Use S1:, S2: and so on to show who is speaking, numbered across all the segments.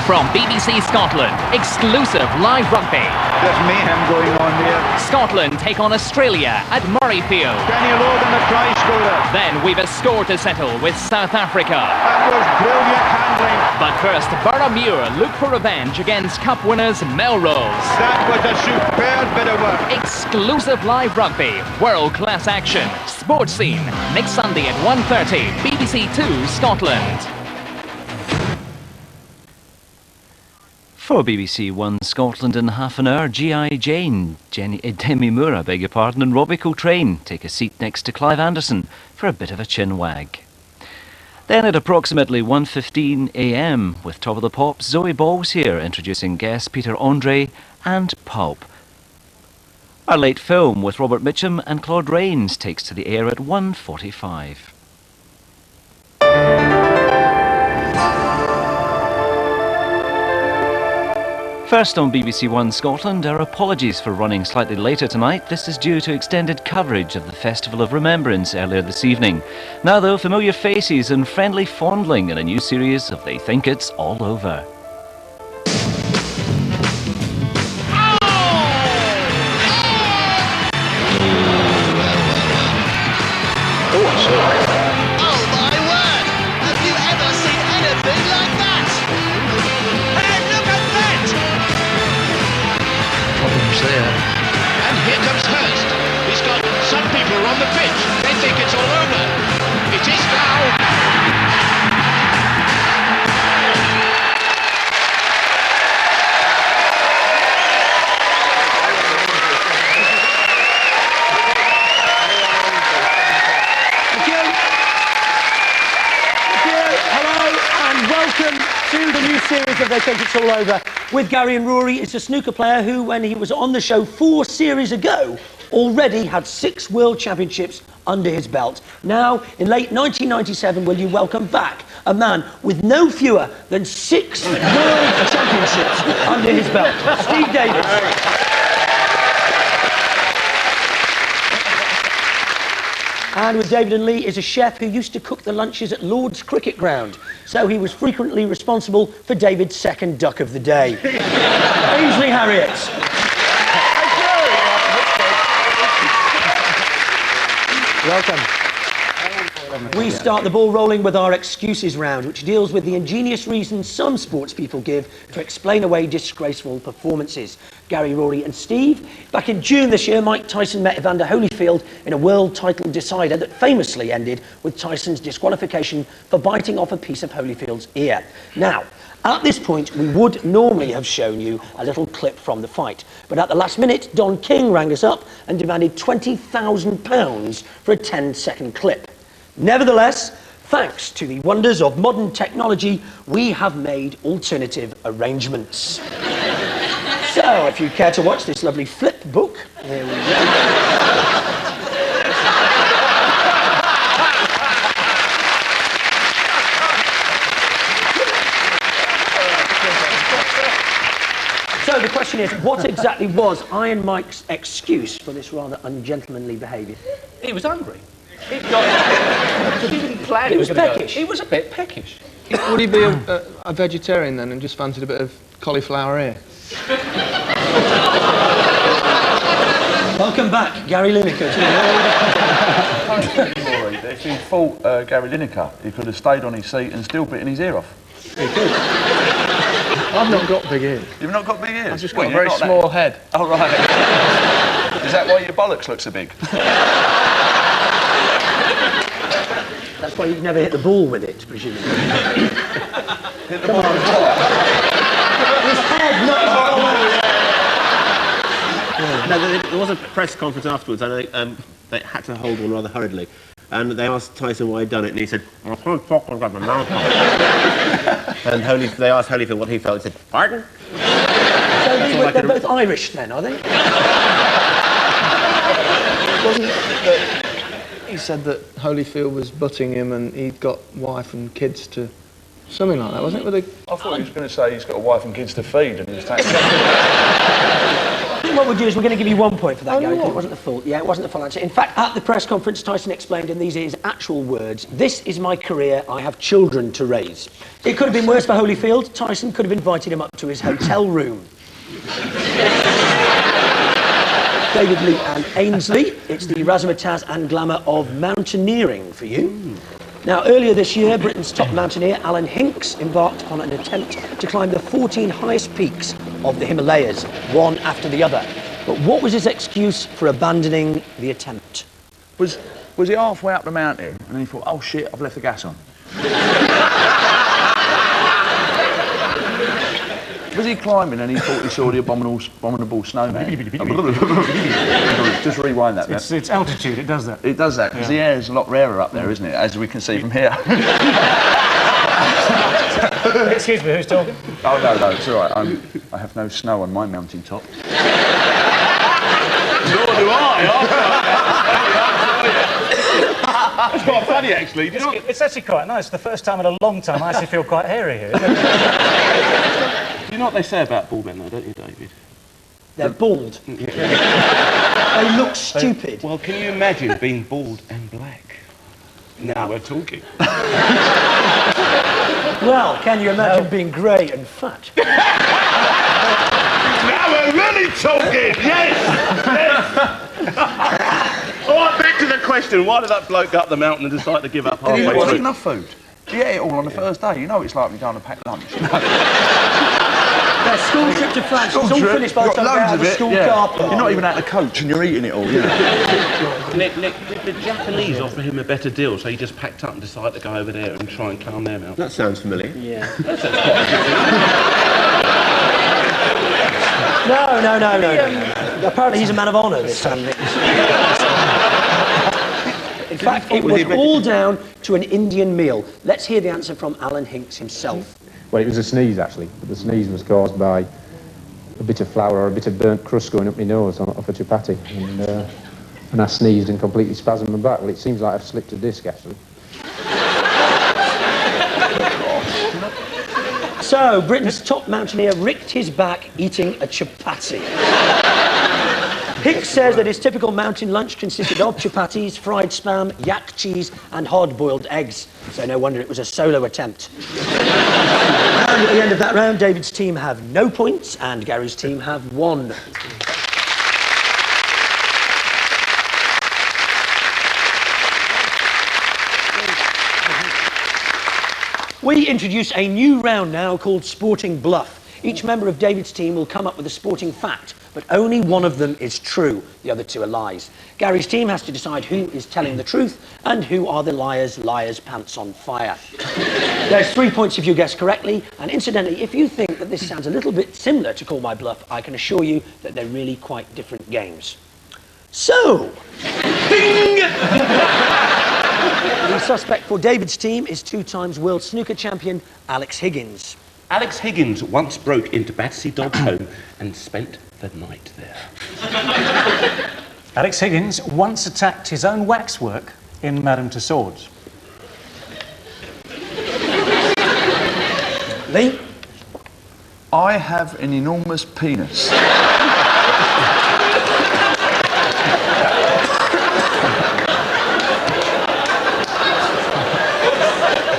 S1: From BBC Scotland, exclusive live rugby.
S2: There's mayhem going on there.
S1: Scotland take on Australia at Murrayfield.
S2: Kenny Logan, the try scorer.
S1: Then we've a score to settle with South Africa.
S2: That was brilliant handling.
S1: But first, Boroughmuir look for revenge against Cup winners Melrose.
S2: That was a superb bit of work.
S1: Exclusive live rugby, world-class action, sports scene, next Sunday at 1:30, BBC 2 Scotland.
S3: For BBC One Scotland in half an hour, G.I. Jane, Demi Moore, I beg your pardon, and Robbie Coltrane take a seat next to Clive Anderson for a bit of a chin wag. Then at approximately 1:15 a.m, with Top of the Pops, Zoe Ball's here, introducing guests Peter Andre and Pulp. Our late film with Robert Mitchum and Claude Rains takes to the air at 1:45. First on BBC One Scotland, our apologies for running slightly later tonight. This is due to extended coverage of the Festival of Remembrance earlier this evening. Now though, familiar faces and friendly fondling in a new series of They Think It's All Over.
S4: And here comes Hurst. He's got some people on the pitch. They think it's all over. It is now.
S5: Thank you. Hello and welcome to the new series of They Think It's All Over with Gary and Rory. It's a snooker player who, when he was on the show 4 series ago, already had 6 World Championships under his belt. Now, in late 1997, will you welcome back a man with no fewer than 6 World Championships under his belt, Steve Davis. And with David and Lee is a chef who used to cook the lunches at Lord's Cricket Ground, so he was frequently responsible for David's second duck of the day. Ainsley Harriott. Welcome. We start the ball rolling with our excuses round, which deals with the ingenious reasons some sports people give to explain away disgraceful performances. Gary, Rory and Steve. Back in June this year, Mike Tyson met Evander Holyfield in a world title decider that famously ended with Tyson's disqualification for biting off a piece of Holyfield's ear. Now, at this point, we would normally have shown you a little clip from the fight, but at the last minute, Don King rang us up and demanded £20,000 for a 10-second clip. Nevertheless, thanks to the wonders of modern technology, we have made alternative arrangements. So, if you care to watch this lovely flip book, here we go. So the question is, what exactly was Iron Mike's excuse for this rather ungentlemanly behaviour?
S6: He was hungry. He didn't plan.
S5: He was peckish.
S6: He was a bit peckish.
S7: Would he be a vegetarian then and just fancied a bit of cauliflower ear?
S5: Welcome back, Gary Lineker.
S8: If he fought Gary Lineker, he could have stayed on his seat and still bitten his ear off.
S5: He could.
S7: I've not got big ears.
S8: You've not got big ears?
S7: I've just got a very small head.
S8: Oh, right. Is that why your bollocks look so big?
S5: That's why you've never hit the ball with it, presumably.
S8: Hit the ball on top.
S5: His head, not his ball.
S9: No, there was a press conference afterwards, and they had to hold one rather hurriedly. And they asked Tyson why he'd done it, and he said, "I can't talk about my mouth." And they asked Holyfield what he felt. He said, "Pardon?"
S5: So they're both Irish then, are they?
S7: Wasn't it that he said that Holyfield was butting him and he'd got wife and kids to... Something like that, wasn't it?
S8: I thought he was going to say he's got a wife and kids to feed and he was taking...
S5: think what we'll do is we're going to give you 1 point for that, Gary, because it wasn't the full. Yeah, it wasn't the full answer. In fact, at the press conference, Tyson explained in these his actual words, "This is my career. I have children to raise." It could have been worse for Holyfield. Tyson could have invited him up to his hotel room. David Lee and Ainsley, it's the razzmatazz and glamour of mountaineering for you. Now, earlier this year, Britain's top mountaineer, Alan Hinks, embarked on an attempt to climb the 14 highest peaks of the Himalayas, one after the other. But what was his excuse for abandoning the attempt?
S8: Was he halfway up the mountain and then he thought, oh shit, I've left the gas on? Was he climbing and he thought he saw the abominable snowman? Just rewind that.
S6: It's altitude, it does that.
S8: It does that, because the air is a lot rarer up there, isn't it? As we can see from here.
S6: Excuse me, who's talking?
S8: Oh, no, it's all right. I have no snow on my mountain top.
S9: Nor do I.
S2: It's quite funny, actually.
S6: It's actually quite nice. The first time in a long time I actually feel quite hairy here.
S9: You know what they say about bald men, though, don't you, David?
S5: They're bald. They look stupid.
S9: Well, can you imagine being bald and black? Now we're talking.
S5: Well, can you imagine being grey and fat?
S2: Now we're really talking! Yes!
S9: All right, back to the question. Why did that bloke go up the mountain and decide to give up
S8: Did he
S9: halfway
S8: not
S9: through?
S8: eat enough food? He ate it all on the first day. You know it's like me going to pack lunch.
S5: Their school trip to France was all
S8: trip,
S5: finished by the time they had the school car park.
S8: You're not even at the coach and you're eating it all, you know.
S9: Nick, did the Japanese offer him a better deal, so he just packed up and decided to go over there and try and calm them out? That sounds familiar.
S5: Yeah.
S9: That sounds quite
S5: No. Apparently he's a man of honour, this time, Nick. In fact, it was all down to an Indian meal. Let's hear the answer from Alan Hinks himself.
S10: Well, it was a sneeze, actually. But the sneeze was caused by a bit of flour or a bit of burnt crust going up my nose off a chapati. And I sneezed and completely spasmed my back. Well, it seems like I've slipped a disc, actually.
S5: So, Britain's top mountaineer ricked his back eating a chapati. Hinks says that his typical mountain lunch consisted of chapatis, fried spam, yak cheese and hard-boiled eggs. So no wonder it was a solo attempt. And at the end of that round, David's team have no points and Gary's team have 1. We introduce a new round now called Sporting Bluff. Each member of David's team will come up with a sporting fact, but only one of them is true. The other 2 are lies. Gary's team has to decide who is telling the truth and who are the liars, pants on fire. There's 3 points if you guess correctly, and incidentally, if you think that this sounds a little bit similar to Call My Bluff, I can assure you that they're really quite different games. So, ding! The suspect for David's team is 2-time world snooker champion Alex Higgins.
S9: Alex Higgins once broke into Batsy Dodd's home and spent the night there.
S6: Alex Higgins once attacked his own waxwork in Madame Tussauds.
S5: Lee?
S8: I have an enormous penis.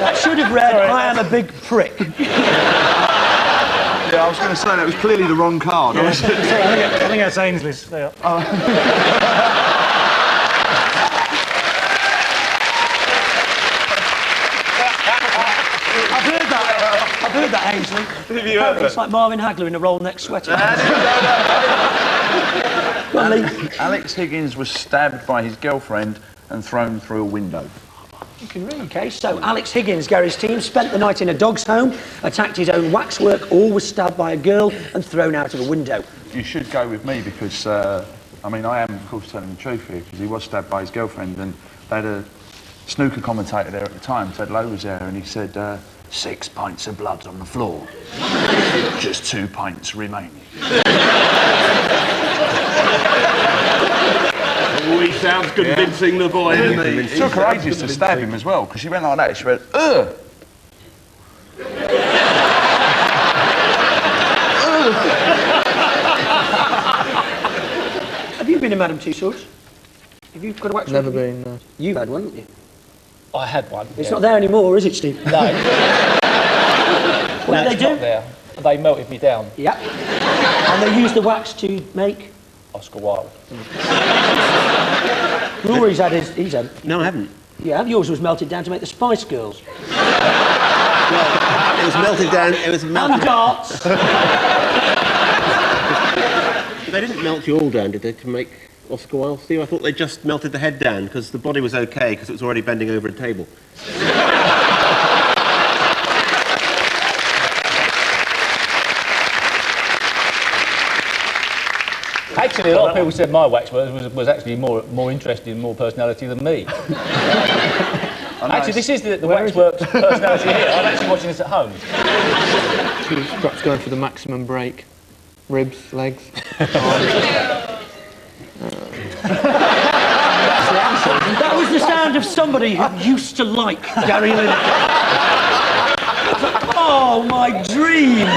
S5: That should have read, I am a big prick.
S8: Yeah, I was going to say that was clearly the wrong card.
S6: Yeah. Sorry, I think that's Ainsley's. There.
S5: I've heard that, Ainsley. It's like Marvin Hagler in a roll-neck sweater. Go on, Lee.
S8: Alex Higgins was stabbed by his girlfriend and thrown through a window.
S5: You can read. Okay, so Alex Higgins, Gary's team, spent the night in a dog's home, attacked his own waxwork, or was stabbed by a girl and thrown out of a window.
S8: You should go with me because, I am, of course, telling the truth here, because he was stabbed by his girlfriend, and they had a snooker commentator there at the time, Ted Lowe was there, and he said, 6 pints of blood on the floor. Just 2 pints remaining.
S9: Oh, he sounds convincing, the boy, doesn't he?
S8: It took her ages to stab him as well, because she went like that, she went, ugh!
S5: to Madame Tussauds? Have you got a wax
S7: Never
S5: rugby?
S7: been, no.
S5: You've had one, haven't you?
S6: I had one.
S5: It's not there anymore, is it, Steve?
S6: No.
S5: What do they
S6: It's
S5: do?
S6: not there. They melted me down.
S5: Yep. And they use the wax to make...
S6: Oscar Wilde.
S5: Rory's had his... He's had...
S9: No, I haven't.
S5: Yeah, yours was melted down to make the Spice Girls.
S9: It was melted down. It was
S5: And
S9: melted.
S5: darts.
S9: They didn't melt you all down, did they, to make Oscar Wilde, Steve? I thought they just melted the head down because the body was okay because it was already bending over a table.
S6: Actually, a lot of people said my wax was actually more interesting, more personality than me. Actually, this is the Waxworks personality here. I'm actually watching this at home.
S7: Perhaps going for the maximum break. Ribs, legs.
S5: That was the sound of somebody who used to like Gary Lineker. Oh, my dreams!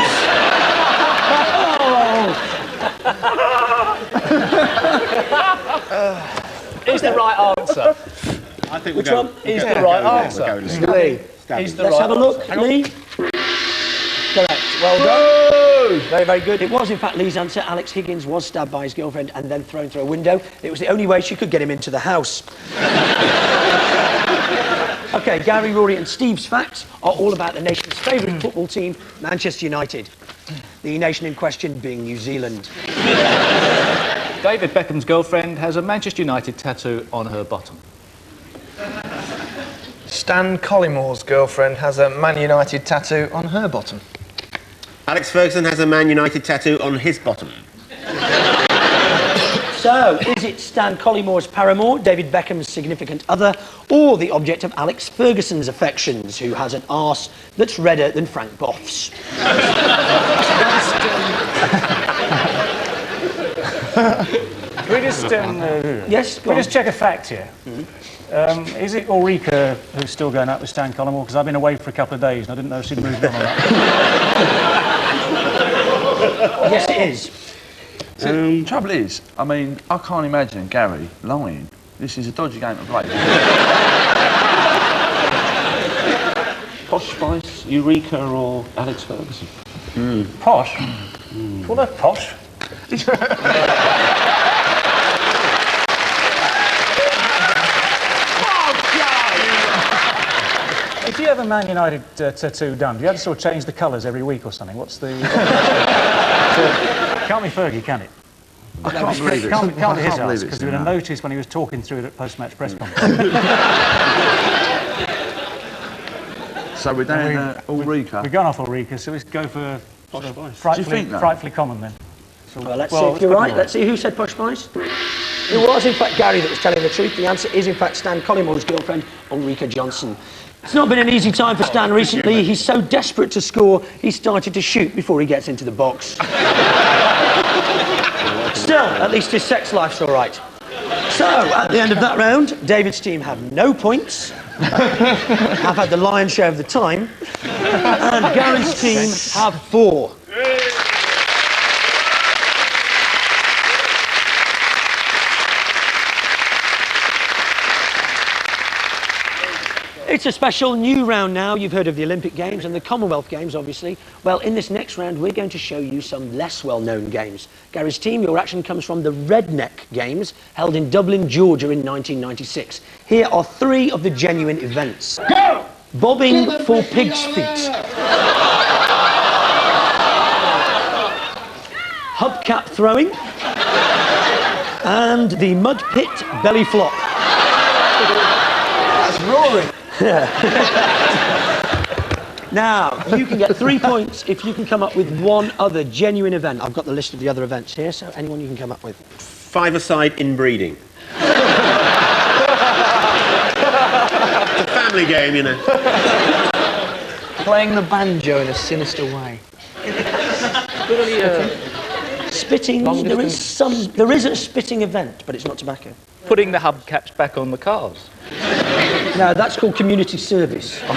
S6: Is the right answer.
S9: I think
S5: Which one?
S6: Is the right answer.
S5: Lee.
S6: Is the
S5: Let's
S6: right
S5: have a look.
S6: answer.
S5: Lee. Correct. Well done. Very, very good. It was, in fact, Lee's answer. Alex Higgins was stabbed by his girlfriend and then thrown through a window. It was the only way she could get him into the house. OK, Gary, Rory and Steve's facts are all about the nation's favourite football team, Manchester United. The nation in question being New Zealand.
S6: David Beckham's girlfriend has a Manchester United tattoo on her bottom.
S7: Stan Collymore girlfriend has a Man United tattoo on her bottom.
S9: Alex Ferguson has a Man United tattoo on his bottom.
S5: So, is it Stan Collymore's paramour, David Beckham's significant other, or the object of Alex Ferguson's affections, who has an arse that's redder than Frank Boff's?
S11: Can we just,
S5: Yes,
S11: can we just check a fact here? Is it Ulrika who's still going out with Stan Collymore? Because I've been away for a couple of days and I didn't know she'd moved on that.
S5: Yes, it is.
S8: The trouble is, I mean, I can't imagine Gary lying. This is a dodgy game to play.
S12: Posh Spice, Eureka or Alex Ferguson?
S11: Posh? Well, they're posh. If you have a Man United tattoo done, do you have to sort of change the colours every week or something? What's the... Can't be Fergie, can it?
S8: I can't believe it.
S11: Can't be
S8: I
S11: his
S8: can't believe
S11: ass, because we would have noticed when he was talking through it at post-match press conference.
S8: So we're down Ulrika.
S11: We've gone off Ulrika, so let's go for
S8: Posh Spice.
S11: frightfully common then. So,
S5: Well, let's see if you're right. Let's see who said Posh Spice. It was, in fact, Gary that was telling the truth. The answer is, in fact, Stan Collymore's girlfriend, Ulrika Johnson. It's not been an easy time for Stan recently. He's so desperate to score, he started to shoot before he gets into the box. Still, at least his sex life's all right. So, at the end of that round, David's team have no points. Have had the lion's share of the time. And Gary's team have 4. It's a special new round now. You've heard of the Olympic Games and the Commonwealth Games, obviously. Well, in this next round, we're going to show you some less well-known games. Gary's team, your action comes from the Redneck Games, held in Dublin, Georgia in 1996. Here are 3 of the genuine events. Go! Bobbing for pig's feet. Hubcap throwing. And the mud pit belly flop.
S7: That's roaring.
S5: Now, you can get 3 points if you can come up with one other genuine event. I've got the list of the other events here, so anyone you can come up with.
S9: 5-a-side inbreeding. It's a family game, you know.
S7: Playing the banjo in a sinister way.
S5: Spitting, there is a spitting event, but it's not tobacco.
S6: Putting the hubcaps back on the cars.
S5: No, that's called community service. I'm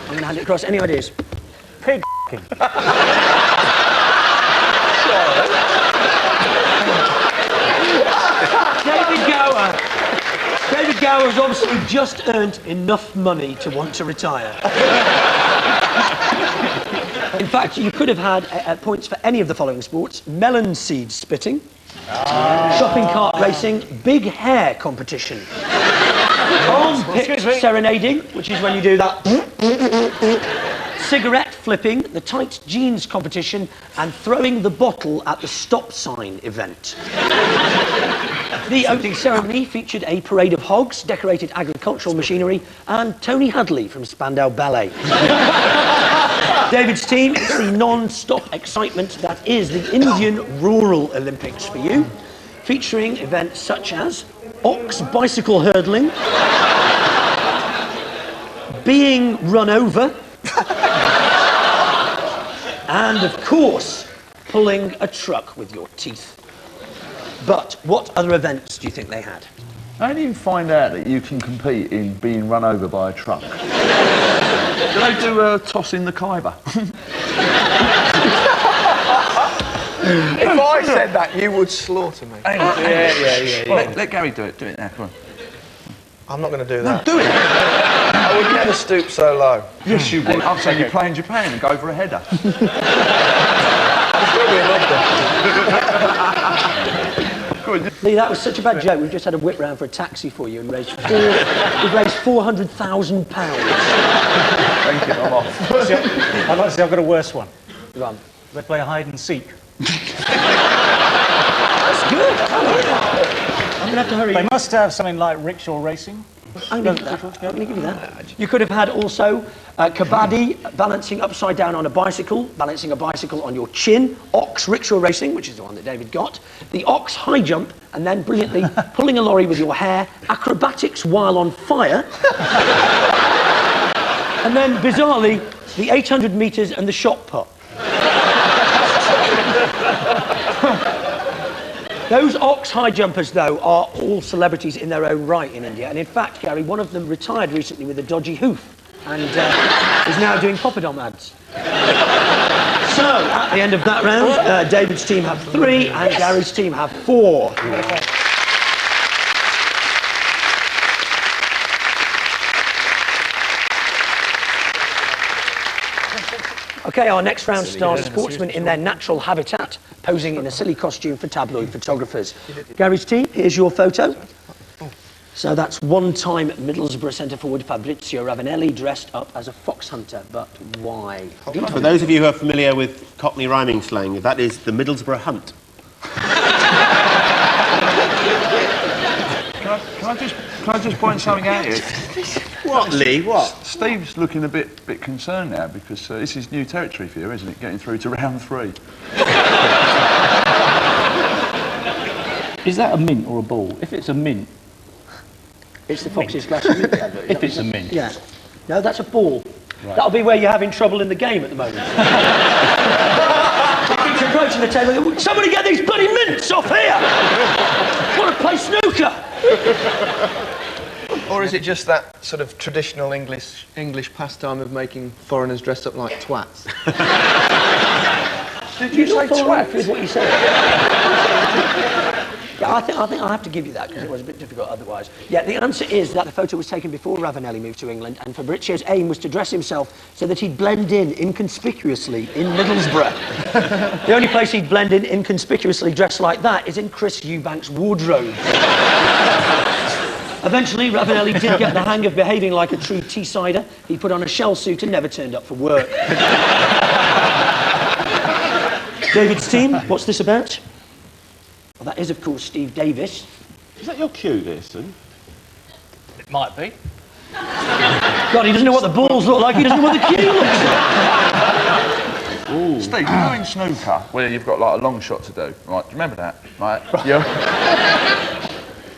S5: going to hand it across. Any ideas?
S11: Pig
S5: Gower's obviously just earned enough money to want to retire. In fact, you could have had points for any of the following sports: melon seed spitting, shopping cart racing, big hair competition, armpit serenading, which is when you do that, cigarette flipping, the tight jeans competition, and throwing the bottle at the stop sign event. The opening ceremony featured a parade of hogs, decorated agricultural machinery, and Tony Hadley from Spandau Ballet. David's team, it's the non-stop excitement that is the Indian Rural Olympics for you, featuring events such as ox bicycle hurdling, being run over, and, of course, pulling a truck with your teeth. But what other events do you think they had?
S8: How do you find out that you can compete in being run over by a truck? Do they do tossing the Khyber?
S7: If I said that, you would slaughter me.
S8: Yeah. Let Gary do it. Do it now, come on.
S7: I'm not going to do that.
S8: Do it!
S7: I would never stoop so low.
S8: Yes, you would. I'm saying you play in Japan and go for a header.
S5: Lee, that was such a bad joke. We've just had a whip round for a taxi for you and we've raised £400,000.
S8: Thank you, I'm off.
S11: I'd like to say I've got a worse one.
S5: Go on.
S11: They play hide and seek.
S5: That's good. I like that. I'm going to have to hurry.
S11: They must have something like rickshaw racing.
S5: I'm going to give you that. You could have had also kabaddi, balancing upside down on a bicycle, balancing a bicycle on your chin, ox rickshaw racing, which is the one that David got, the ox high jump, and then brilliantly pulling a lorry with your hair, acrobatics while on fire, and then bizarrely the 800 metres and the shot put. Those ox high jumpers, though, are all celebrities in their own right in India. And in fact, Gary, one of them retired recently with a dodgy hoof and is now doing Poppadom ads. So, at the end of that round, David's team have 3 and Gary's team have 4. OK, our next round stars sportsmen in their natural habitat, posing in a silly costume for tabloid photographers. Gary's team, here's your photo. So that's one-time Middlesbrough centre-forward Fabrizio Ravanelli dressed up as a fox hunter. But why?
S9: For those of you who are familiar with Cockney rhyming slang, that is the Middlesbrough hunt.
S8: Can I just point something out here?
S9: What, Lee? What?
S8: Steve's looking a bit concerned now because this is new territory for you, isn't it? Getting through to round 3.
S12: Is that a mint or a ball? If it's a mint...
S5: It's the Fox's glass of mint advert.
S12: If it's a mint.
S5: Yeah. No, that's a ball.
S12: Right.
S5: That'll be where you're having trouble in the game at the moment. He keeps approaching the table. Somebody get these bloody mints off here! I want to play snooker!
S7: Or is it just that sort of traditional English pastime of making foreigners dressed up like twats?
S8: Did you say twat?
S5: With what you said. Yeah, I think I have to give you that because it was a bit difficult otherwise. Yeah, the answer is that the photo was taken before Ravanelli moved to England, and Fabrizio's aim was to dress himself so that he'd blend in inconspicuously in Middlesbrough. The only place he'd blend in inconspicuously dressed like that is in Chris Eubank's wardrobe. Eventually, Ravanelli did get the hang of behaving like a true Teessider. He put on a shell suit and never turned up for work. David's team, what's this about? Well, that is, of course, Steve Davis.
S12: Is that your cue, Dearson?
S6: It might be.
S5: God, he doesn't know what the balls look like, he doesn't know what the cue looks like.
S8: Ooh. Steve, you know in snooker, where you've got like a long shot to do, right? Do you remember that? Right?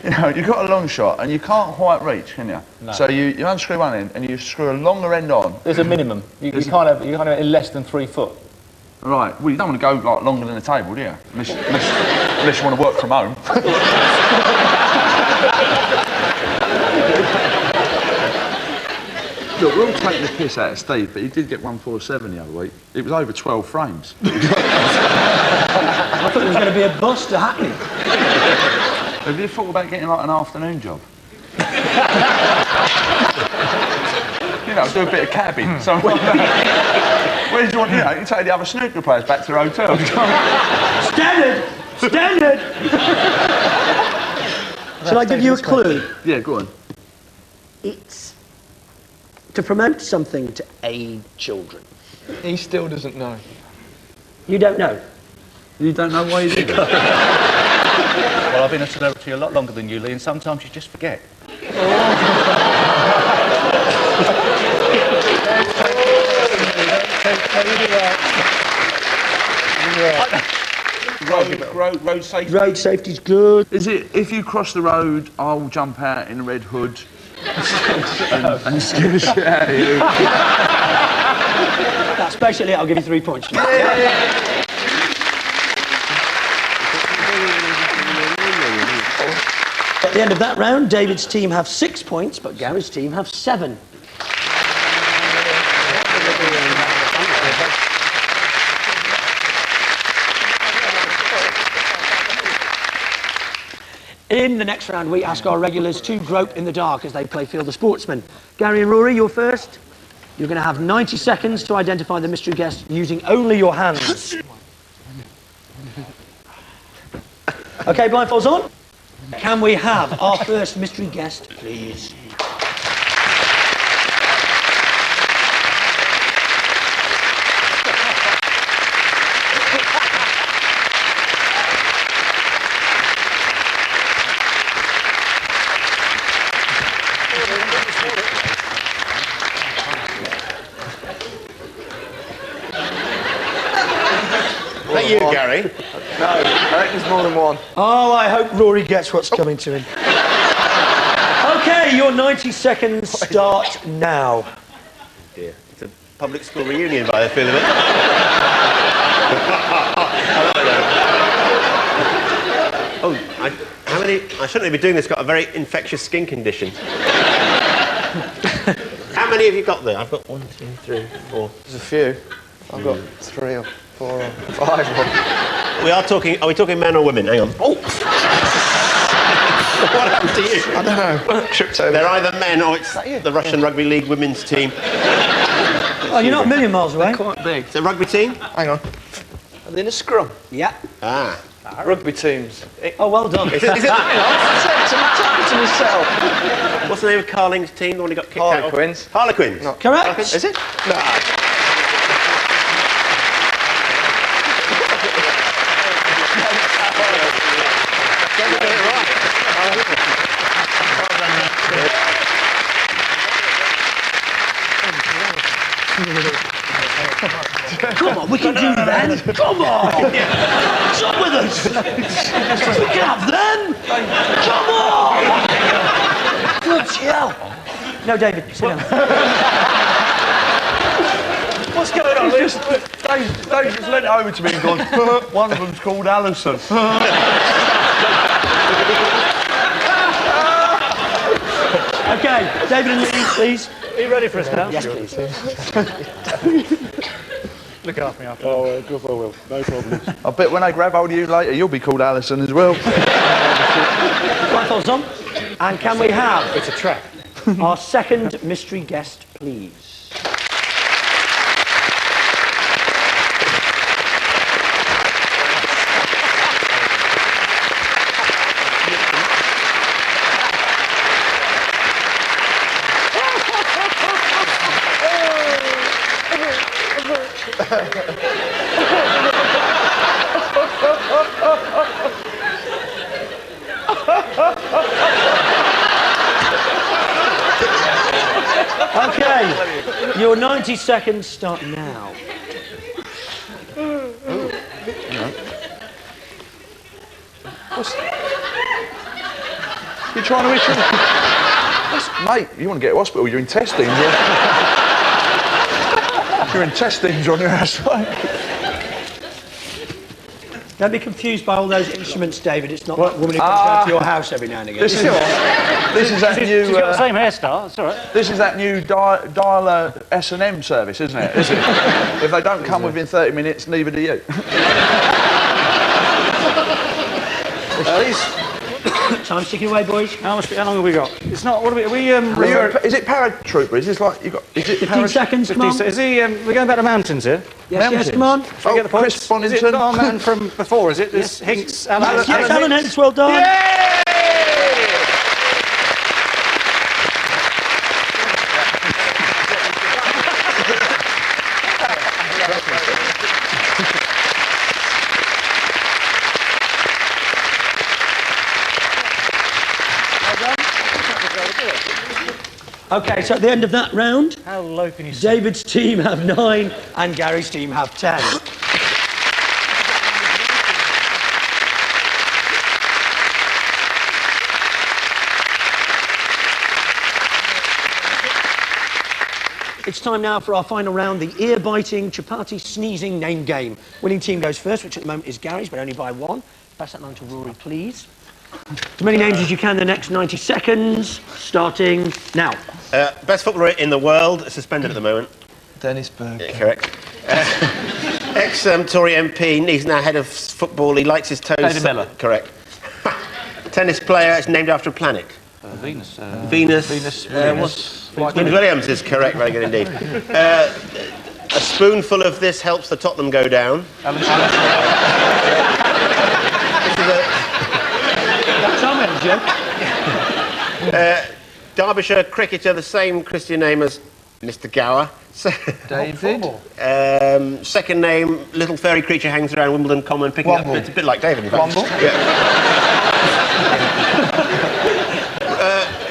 S8: You know, you've got a long shot and you can't quite reach, can you?
S6: No.
S8: So you unscrew one end and you screw a longer end on.
S6: There's a minimum. You can't have it in less than 3 foot.
S8: Right, well you don't want to go like longer than the table, do you? Unless you want to work from home. Look, we're all taking the piss out of Steve, but he did get 147 the other week. It was over 12 frames.
S5: I thought it was going to be a bust to Hackney.
S8: Have you thought about getting like an afternoon job? You know, do a bit of cabbing. So, where do you want, you take the other snooker players back to their hotel.
S5: Standard! Standard! Shall I give you a clue?
S8: Yeah, go on.
S5: It's to promote something to aid children.
S7: He still doesn't know.
S5: You don't know?
S8: You don't know why you did that?
S6: Well, I've been a celebrity a lot longer than you, Lee, and sometimes you just forget.
S8: Road safety.
S5: Road safety's good.
S8: Is it, if you cross the road, I'll jump out in a red hood and scare the shit out of you?
S5: That's basically it. I'll give you 3 points. At the end of that round, David's team have 6 points, but Gary's team have 7. In the next round, we ask our regulars to grope in the dark as they play Field the Sportsman. Gary and Rory, you're first. You're going to have 90 seconds to identify the mystery guest using only your hands. OK, blindfolds on. Can we have our first mystery guest, please?
S9: Is that you, Gary?
S7: No, I think there's more than one.
S5: Oh, I hope Rory gets what's coming to him. OK, your 90 seconds start now.
S9: Dear. It's a public school reunion by the feel of it. How many? I shouldn't be doing this. Got a very infectious skin condition. How many have you got there? I've got 1, 2, 3, 4.
S7: There's a few. I've got 3 or 4 or 5.
S9: We are talking. Are we talking men or women? Hang on. Oh. What happened to you?
S7: I don't know. Tripped over.
S9: They're either men or it's the Russian Rugby League women's team.
S5: Oh, you're not a million miles away.
S7: They're quite big.
S9: It's a rugby team?
S7: Hang on. Are they in a scrum?
S5: Yeah.
S9: Ah.
S7: Rugby teams.
S5: Oh, well done.
S9: Is it?
S7: Hang on. To myself.
S9: What's the name of Carling's team? The one who got kicked out?
S7: Harlequins.
S9: Harlequins.
S7: Not
S5: Correct.
S7: Is it? No.
S5: Come on, we can do that. Come on. Jump with us. We can have them. Come on. Good hell. No, David, sit down.
S8: What's going on? Dave just leant over to me and gone, one of them's called Alison.
S5: OK, David and Lee, please.
S11: Are you ready for us now?
S5: Yes, please.
S11: Look after me after.
S12: Oh, of course I will. No problem.
S8: I bet when they grab hold of you later, you'll be called Alison as well.
S5: Blindfolds on. And can we have
S11: It's a trap.
S5: our second mystery guest, please? OK, your 90 seconds start now.
S8: You're trying to itch him. Mate, you want to get to hospital, your intestines. Your intestines on your ass.
S5: Don't be confused by all those instruments, David. It's not that woman who comes round to your house every now and again.
S8: This is that new.
S11: She's got the same hairstyle. It's all right.
S8: This is that new dialer S&M service, isn't it? Is it? If they don't come within 30 minutes, neither do you.
S5: Time's ticking away, boys.
S11: How long have we got? It's not. What are we?
S8: Is it paratrooper? Is this like you got? Is it
S5: 15 seconds, come on.
S11: Is he? We're going back to mountains here.
S5: Yes, come on.
S11: Shall we get the points?
S8: Chris Bonington.
S11: Is it our man from before? Is it this Hinks? Alan
S5: Alan Hinks, well done. Okay, so at the end of that round,
S11: how low can you see?
S5: David's team have 9 and Gary's team have 10. It's time now for our final round, the ear-biting, chapati-sneezing name game. Winning team goes first, which at the moment is Gary's, but only by 1. Pass that line to Rory, please. As many names as you can in the next 90 seconds, starting now.
S9: Best footballer in the world, suspended at the moment.
S7: Dennis Bergkamp.
S9: Yeah, correct. Ex-Tory MP, he's now head of football, he likes his toes...
S6: David Miller.
S9: Correct. Tennis player, it's named after a planet.
S6: Venus.
S9: Venus Williams is correct, very good indeed. A spoonful of this helps the Tottenham go down.
S5: That's our manager.
S9: Derbyshire cricketer, the same Christian name as Mr. Gower.
S7: David.
S9: Second name, little fairy creature hangs around Wimbledon Common picking up. It's a bit like David, in fact.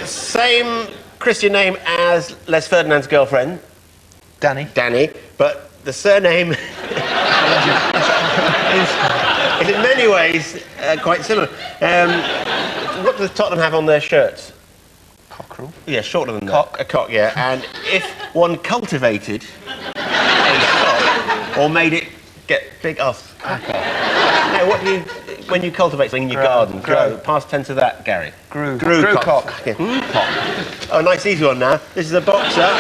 S9: Same Christian name as Les Ferdinand's girlfriend.
S7: Danny.
S9: But the surname is in many ways quite similar. What does Tottenham have on their shirts?
S7: Cockerel.
S9: Yeah, shorter than
S7: Cock.
S9: that. A cock, yeah. And if one cultivated a cock or made it get big off. Okay. Now, what do you, when you cultivate something in your garden?
S7: Grow.
S9: Past tense of that, Gary.
S7: Grew
S9: cock.
S7: cock.
S9: Yeah. Cock. Oh, nice easy one now. This is a boxer.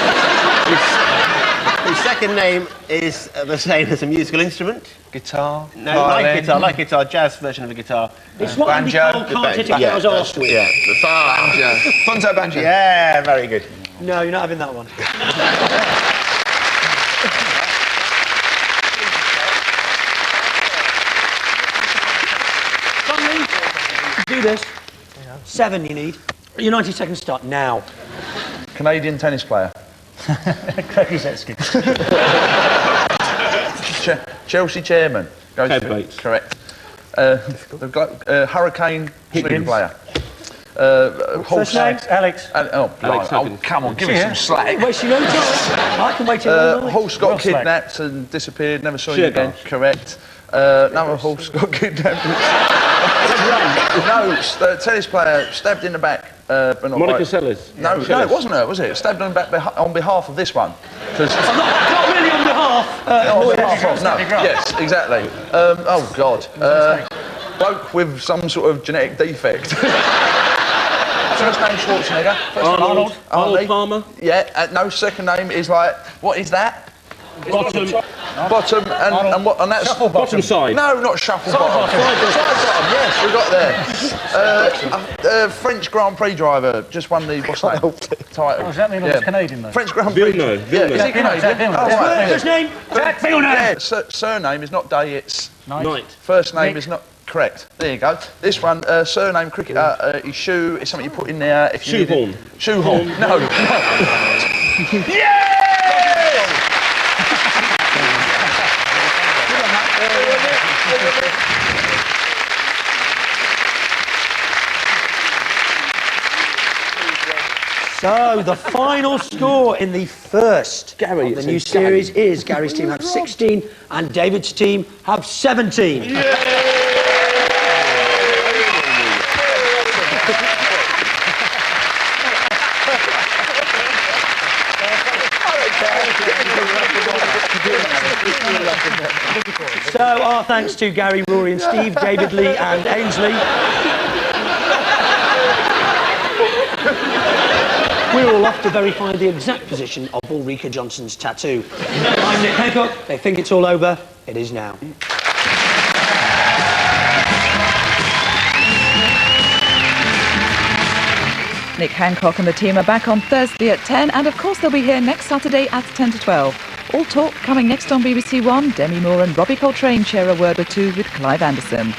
S9: His second name is the same as a musical instrument.
S7: Guitar.
S9: No,
S7: violin.
S9: like guitar, jazz version of a guitar.
S5: It's what Andy Cole can't hit a girl's arse with.
S9: Yeah.
S7: Banjo. Funzo banjo.
S9: Yeah, very good.
S5: No, you're not having that one. Do this. 7 you need. Your 90 seconds start now.
S8: Canadian tennis player. Chelsea chairman.
S9: Bates.
S8: Correct. Hurricane snooker player.
S5: First name?
S11: Alex.
S8: Come on, give me some slack.
S5: Wait, she knows I can wait till
S8: Horse got kidnapped and disappeared, never saw him again. Correct. Another horse got kidnapped. No, tennis player stabbed in the back. But not
S9: Monica Seles.
S8: No, it wasn't her, was it? Stabbed on the back on behalf of this one.
S5: not really on behalf.
S8: Yes, exactly. Oh God. Bloke with some sort of genetic defect. First name Schwarzenegger.
S9: Arnold Palmer.
S8: Yeah. No, second name is like, what is that?
S9: Bottom
S8: and what? And that's
S9: bottom side.
S8: No, not shuffle bottom. Side bottom. Yes, we got there. French Grand Prix driver just won the what's that title?
S11: Does that mean it's Canadian though?
S8: French Grand Prix.
S9: Villeneuve.
S8: Yeah, is he Canadian?
S5: First name? Jack Villeneuve.
S8: Yeah, surname is not Day. It's
S9: Knight.
S8: First name is not. Correct. There you go. This one, surname cricketer, his shoe is something you put in there if you
S9: Shoehorn.
S8: need it. Shoehorn. No. Yeah!
S5: So, the final score in the first of the new series is Gary's team have 16 and David's team have 17. So, our thanks to Gary, Rory and Steve, David Lee and Ainsley. We're all off to verify the exact position of Ulrika Johnson's tattoo. I'm Nick Hancock. They think it's all over. It is now.
S13: Nick Hancock and the team are back on Thursday at 10, and of course they'll be here next Saturday at 10 to 12. All Talk coming next on BBC One. Demi Moore and Robbie Coltrane share a word or two with Clive Anderson.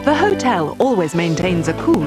S14: The hotel always maintains a cool